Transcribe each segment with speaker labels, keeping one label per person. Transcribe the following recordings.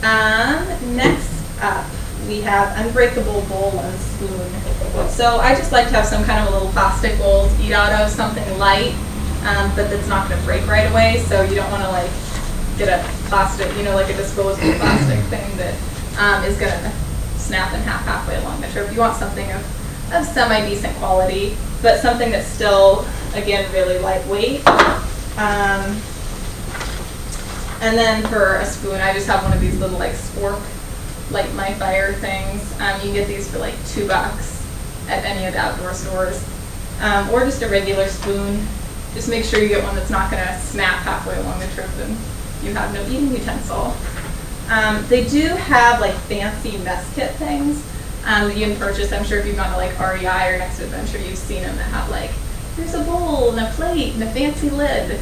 Speaker 1: Next up, we have unbreakable bowl and spoon. So I just like to have some kind of a little plastic bowl to eat out of, something light, but that's not going to break right away. So you don't want to like get a plastic, like a disposable plastic thing that is going to snap in half halfway along the trip. You want something of semi-decent quality, but something that's still, again, really lightweight. And then for a spoon, I just have one of these little like spork light my fire things. You can get these for like $2 at any of the outdoor stores, or just a regular spoon. Just make sure you get one that's not going to snap halfway along the trip and you have no eating utensil. They do have like fancy mess kit things that you can purchase. I'm sure if you've gone to like REI or Next Adventure, you've seen them that have like, here's a bowl and a plate and a fancy lid.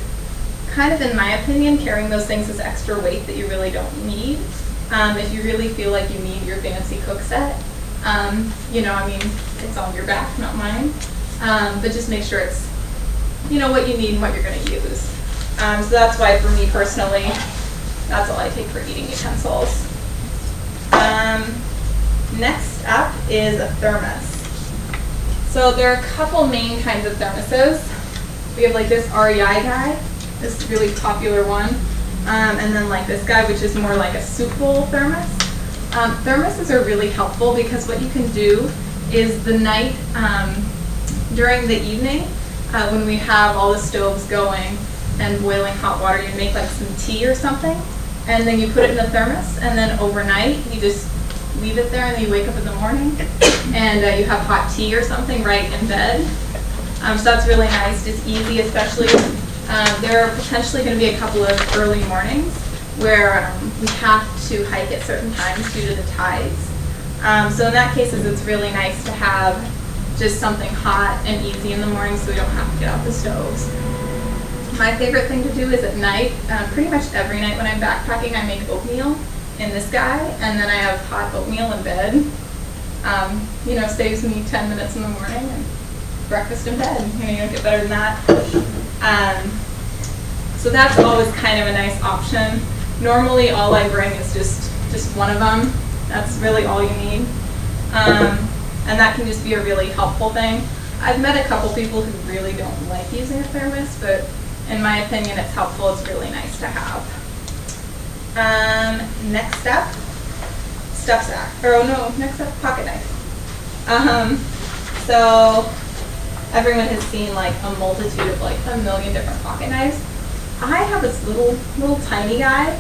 Speaker 1: Kind of, in my opinion, carrying those things is extra weight that you really don't need. If you really feel like you need your fancy cook set, it's on your back, not mine. But just make sure it's, what you need and what you're going to use. So that's why, for me personally, that's all I take for eating utensils. Next up is a thermos. So there are a couple main kinds of thermoses. We have like this REI guy, this really popular one, and then like this guy, which is more like a soup bowl thermos. Thermoses are really helpful because what you can do is the night, during the evening, when we have all the stoves going and boiling hot water, you make like some tea or something, and then you put it in the thermos, and then overnight you just leave it there, and then you wake up in the morning and you have hot tea or something right in bed. So that's really nice, just easy, especially there are potentially going to be a couple of early mornings where we have to hike at certain times due to the tides. So in that case, it's really nice to have just something hot and easy in the morning so we don't have to get out the stoves. My favorite thing to do is at night, pretty much every night when I'm backpacking, I make oatmeal in this guy, and then I have hot oatmeal in bed. Saves me 10 minutes in the morning and breakfast in bed. You don't get better than that. So that's always kind of a nice option. Normally all I bring is just one of them. That's really all you need. And that can just be a really helpful thing. I've met a couple people who really don't like using a thermos, but in my opinion it's helpful. It's really nice to have. Next up, stuff sack. Next up, pocket knife. So everyone has seen like a multitude of like a million different pocket knives. I have this little tiny guy.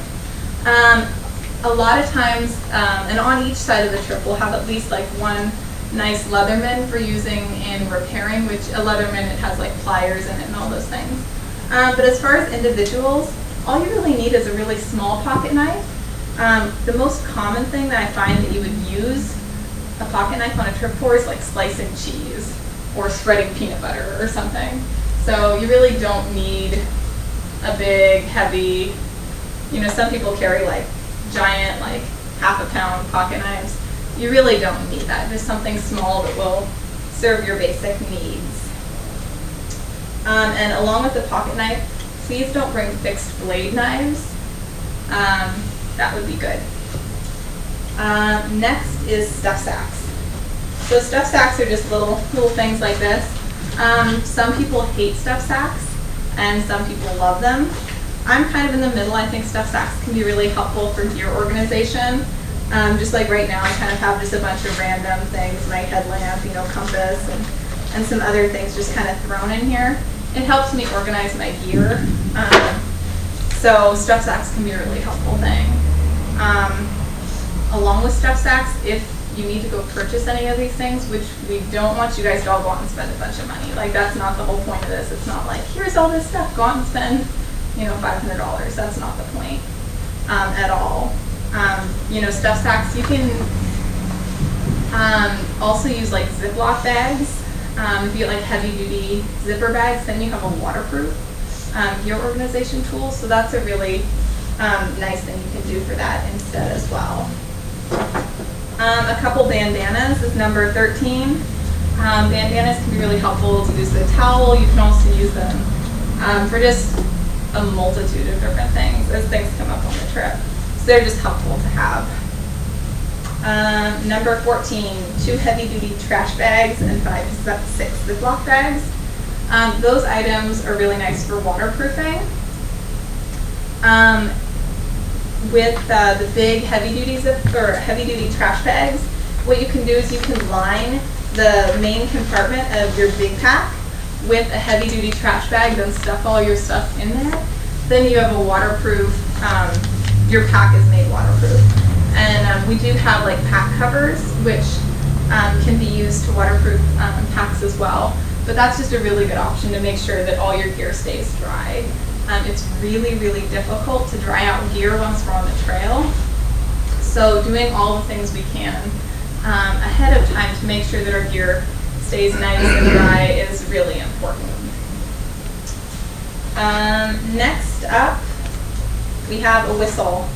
Speaker 1: A lot of times, and on each side of the trip, we'll have at least like one nice Leatherman for using in repairing, which a Leatherman, it has like pliers in it and all those things. But as far as individuals, all you really need is a really small pocket knife. The most common thing that I find that you would use a pocket knife on a trip for is like slicing cheese or spreading peanut butter or something. So you really don't need a big, heavy, some people carry like giant, like half-a-pound pocket knives. You really don't need that. Just something small that will serve your basic needs. And along with the pocket knife, please don't bring fixed blade knives. That would be good. Next is stuff sacks. So stuff sacks are just little things like this. Some people hate stuff sacks and some people love them. I'm kind of in the middle. I think stuff sacks can be really helpful for gear organization. Just like right now, I kind of have just a bunch of random things, my headlamp, compass, and some other things just kind of thrown in here. It helps me organize my gear. So stuff sacks can be a really helpful thing. Along with stuff sacks, if you need to go purchase any of these things, which we don't want you guys to all go out and spend a bunch of money. Like, that's not the whole point of this. It's not like, here's all this stuff, go out and spend, $500. That's not the point at all. Stuff sacks, you can also use like Ziploc bags. If you get like heavy duty zipper bags, then you have a waterproof gear organization tool. So that's a really nice thing you can do for that instead as well. A couple bandanas is number 13. Bandanas can be really helpful to use the towel. You can also use them for just a multitude of different things as things come up on the trip. So they're just helpful to have. Number 14, 2 heavy-duty trash bags and 5 to 6 Ziploc bags. Those items are really nice for waterproofing. With the big heavy-duty trash bags, what you can do is you can line the main compartment of your big pack with a heavy-duty trash bag, then stuff all your stuff in there. Then you have a waterproof, your pack is made waterproof. And we do have like pack covers, which can be used to waterproof packs as well. But that's just a really good option to make sure that all your gear stays dry. It's really, really difficult to dry out gear once we're on the trail. So doing all the things we can ahead of time to make sure that our gear stays nice and dry is really important. Next up, we have a whistle.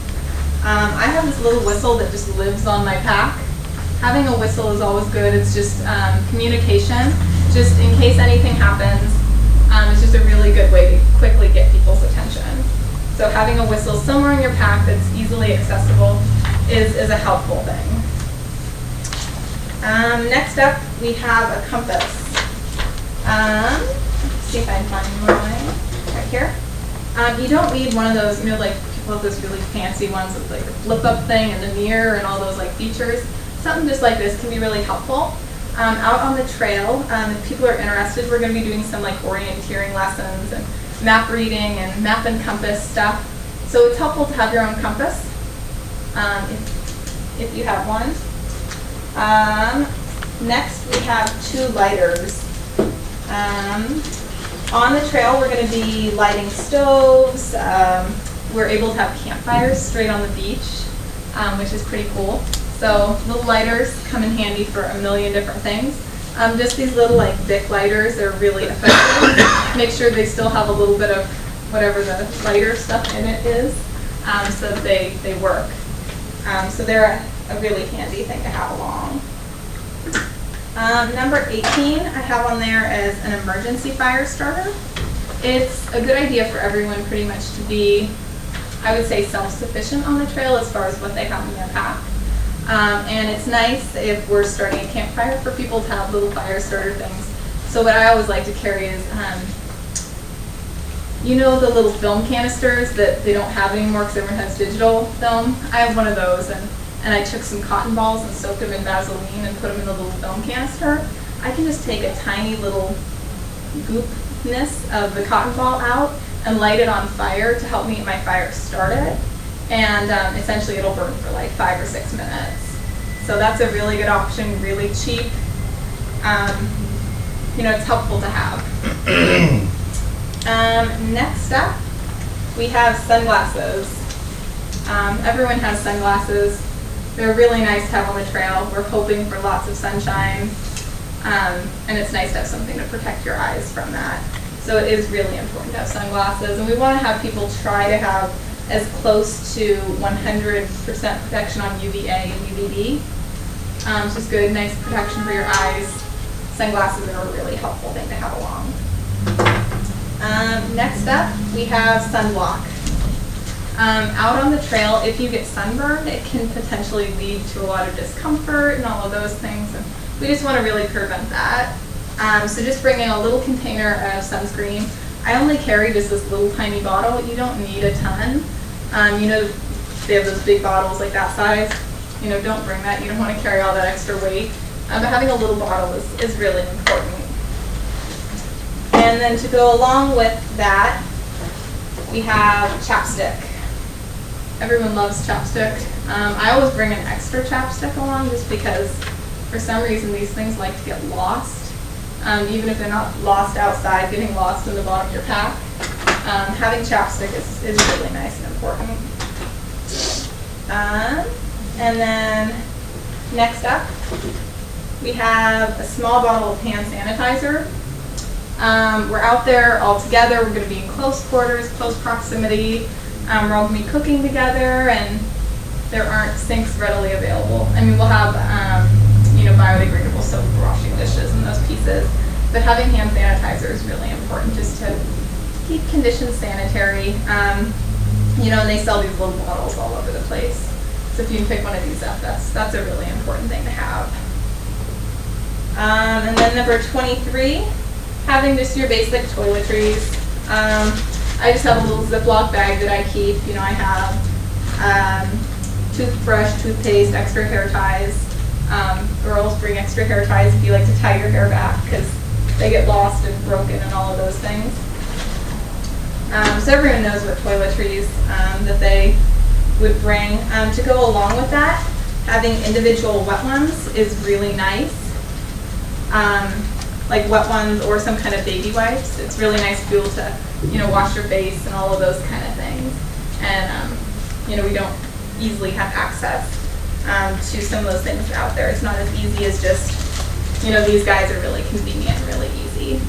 Speaker 1: I have this little whistle that just lives on my pack. Having a whistle is always good. It's just communication, just in case anything happens. It's just a really good way to quickly get people's attention. So having a whistle somewhere in your pack that's easily accessible is a helpful thing. Next up, we have a compass. Let's see if I can find one right here. You don't need one of those, like people have those really fancy ones with like a flip-up thing and the mirror and all those like features. Something just like this can be really helpful. Out on the trail, if people are interested, we're going to be doing some like orienteering lessons and map reading and map and compass stuff. So it's helpful to have your own compass if you have one. Next, we have 2 lighters. On the trail, we're going to be lighting stoves. We're able to have campfires straight on the beach, which is pretty cool. So little lighters come in handy for a million different things. Just these little like Bic lighters are really effective. Make sure they still have a little bit of whatever the lighter stuff in it is, so that they work. So they're a really handy thing to have along. Number 18 I have on there as an emergency fire starter. It's a good idea for everyone pretty much to be, I would say, self-sufficient on the trail as far as what they have in their pack. And it's nice if we're starting a campfire for people to have little fire starter things. So what I always like to carry is, you know, the little film canisters that they don't have anymore because everyone has digital film. I have one of those, and I took some cotton balls and soaked them in Vaseline and put them in the little film canister. I can just take a tiny little goopness of the cotton ball out and light it on fire to help me get my fire started. And essentially it'll burn for like 5 or 6 minutes. So that's a really good option, really cheap. You know, it's helpful to have. Next up, we have sunglasses. Everyone has sunglasses. They're really nice to have on the trail. We're hoping for lots of sunshine. And it's nice to have something to protect your eyes from that. So it is really important to have sunglasses. And we want to have people try to have as close to 100% protection on UVA and UVB. It's just good, nice protection for your eyes. Sunglasses are a really helpful thing to have along. Next up, we have sunblock. Out on the trail, if you get sunburned, it can potentially lead to a lot of discomfort and all of those things. And we just want to really prevent that. So just bring in a little container of sunscreen. I only carry just this little tiny bottle. You don't need a ton. You know, they have those big bottles like that size. You know, don't bring that. You don't want to carry all that extra weight. But having a little bottle is really important. And then to go along with that, we have chapstick. Everyone loves chapstick. I always bring an extra chapstick along just because for some reason these things like to get lost. Even if they're not lost outside, getting lost in the bottom of your pack. Having chapstick is really nice and important. And then next up, we have a small bottle of hand sanitizer. We're out there all together. We're going to be in close quarters, close proximity. We're all going to be cooking together, and there aren't sinks readily available. I mean, we'll have you know, biodegradable soap for washing dishes and those pieces. But having hand sanitizer is really important just to keep conditions sanitary. And they sell these little bottles all over the place. So if you can pick one of these up, that's a really important thing to have. And then number 23, having just your basic toiletries. I just have a little Ziploc bag that I keep. I have toothbrush, toothpaste, extra hair ties. Girls bring extra hair ties if you like to tie your hair back because they get lost and broken and all of those things. So everyone knows what toiletries that they would bring. To go along with that, having individual wet ones is really nice. Like wet ones or some kind of baby wipes. It's really nice to be able to, wash your face and all of those kind of things. And, we don't easily have access to some of those things out there. It's not as easy as just, these guys are really convenient, really easy.